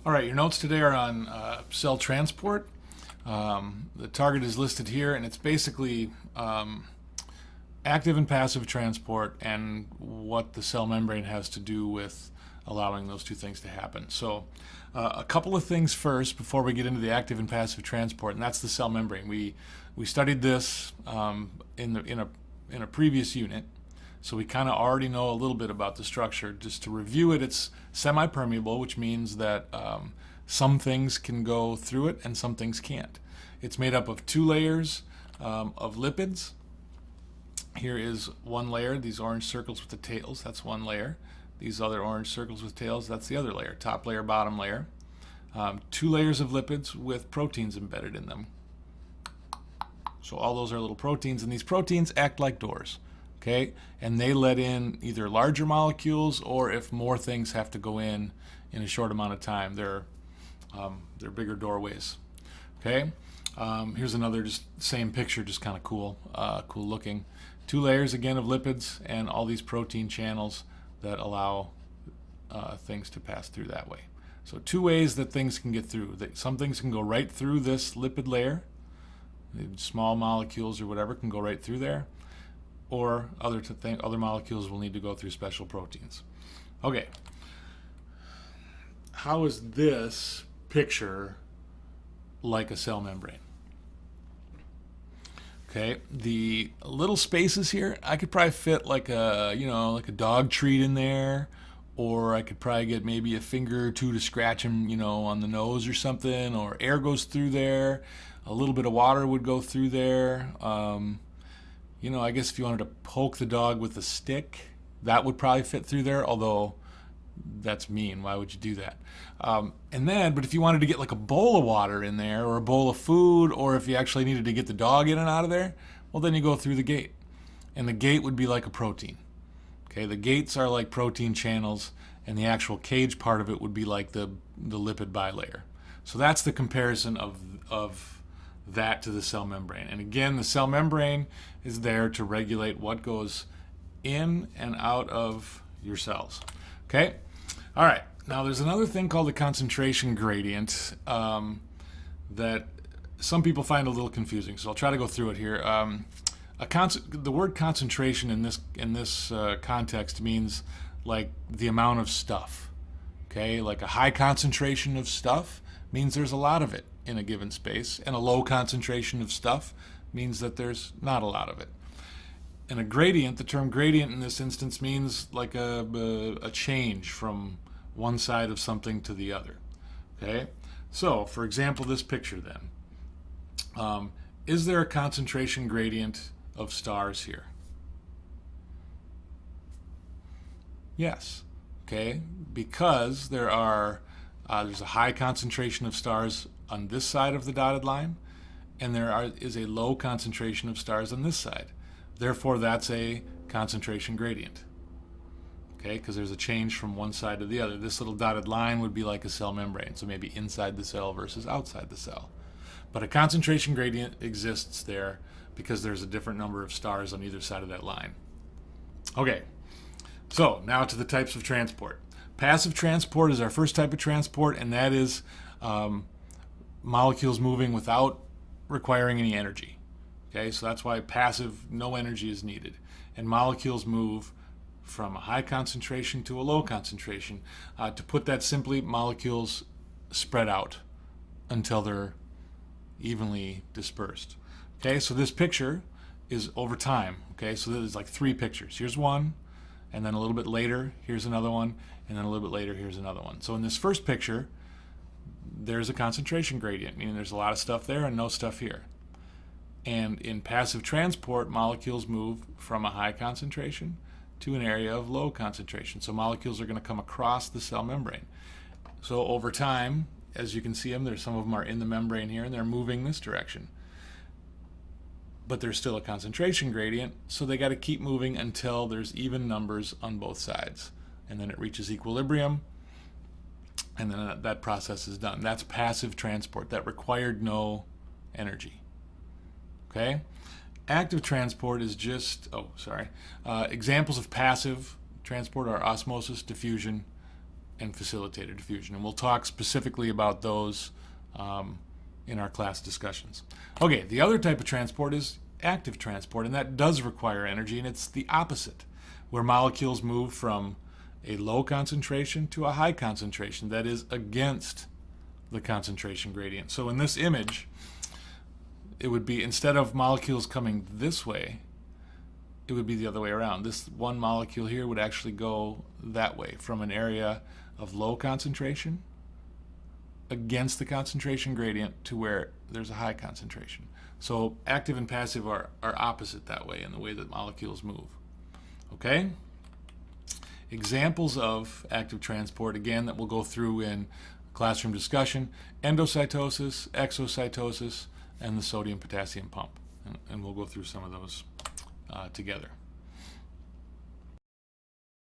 All right, your notes today are on cell transport. The target is listed here, and it's basically active and passive transport and what the cell membrane has to do with allowing those two things to happen. So a couple of things first before we get into the active and passive transport, and that's the cell membrane. We studied this in a previous unit, so we kind of already know a little bit about the structure. Just to review it, it's semi-permeable, which means that some things can go through it and some things can't. It's made up of two layers of lipids. Here is one layer, these orange circles with the tails, that's one layer. These other orange circles with tails, that's the other layer, top layer, bottom layer. Two layers of lipids with proteins embedded in them. So all those are little proteins, and these proteins act like doors, okay? And they let in either larger molecules, or if more things have to go in a short amount of time, they're bigger doorways, okay? Here's another just same picture, just kind of cool looking. Two layers again of lipids and all these protein channels that allow things to pass through that way. So two ways that things can get through. Some things can go right through this lipid layer. Small molecules or whatever can go right through there, or other molecules will need to go through special proteins. Okay, how is this picture like a cell membrane? Okay, the little spaces here, I could probably fit like a dog treat in there, or I could probably get maybe a finger or two to scratch him, on the nose or something, or air goes through there. A little bit of water would go through there. I guess if you wanted to poke the dog with a stick, that would probably fit through there, although that's mean. Why would you do that? But if you wanted to get like a bowl of water in there, or a bowl of food, or if you actually needed to get the dog in and out of there, well, then you go through the gate. And the gate would be like a protein. Okay, the gates are like protein channels, and the actual cage part of it would be like the lipid bilayer. So that's the comparison of that to the cell membrane. And again, the cell membrane is there to regulate what goes in and out of your cells. Okay? All right. Now, there's another thing called the concentration gradient that some people find a little confusing. So I'll try to go through it here. The word concentration in this context means like the amount of stuff. Okay? Like a high concentration of stuff means there's a lot of it in a given space, and a low concentration of stuff means that there's not a lot of it. And a gradient, the term gradient in this instance means like a change from one side of something to the other. Okay? So, for example, this picture then. Is there a concentration gradient of stars here? Yes. Okay? Because there's a high concentration of stars on this side of the dotted line, and there is a low concentration of stars on this side. Therefore, that's a concentration gradient. Okay, because there's a change from one side to the other. This little dotted line would be like a cell membrane, so maybe inside the cell versus outside the cell. But a concentration gradient exists there because there's a different number of stars on either side of that line. Okay, so now to the types of transport. Passive transport is our first type of transport, and that is molecules moving without requiring any energy. Okay, so that's why passive, no energy is needed. And molecules move from a high concentration to a low concentration. To put that simply, molecules spread out until they're evenly dispersed. Okay, so this picture is over time. Okay, so there's like three pictures. Here's one, and then a little bit later, here's another one, and then a little bit later, here's another one. So in this first picture, there's a concentration gradient, meaning there's a lot of stuff there and no stuff here. And in passive transport, molecules move from a high concentration to an area of low concentration. So molecules are going to come across the cell membrane. So over time, as you can see them, some of them are in the membrane here, and they're moving this direction. But there's still a concentration gradient, so they got to keep moving until there's even numbers on both sides. And then it reaches equilibrium, and then that process is done. That's passive transport. That required no energy. Okay? Active transport is just, examples of passive transport are osmosis, diffusion, and facilitated diffusion. And we'll talk specifically about those in our class discussions. Okay, the other type of transport is active transport, and that does require energy, and it's the opposite, where molecules move from a low concentration to a high concentration that is against the concentration gradient. So in this image, it would be, instead of molecules coming this way, it would be the other way around. This one molecule here would actually go that way, from an area of low concentration against the concentration gradient to where there's a high concentration. So active and passive are opposite that way in the way that molecules move. Okay? Examples of active transport, again, that we'll go through in classroom discussion: endocytosis, exocytosis, and the sodium-potassium pump. And we'll go through some of those together.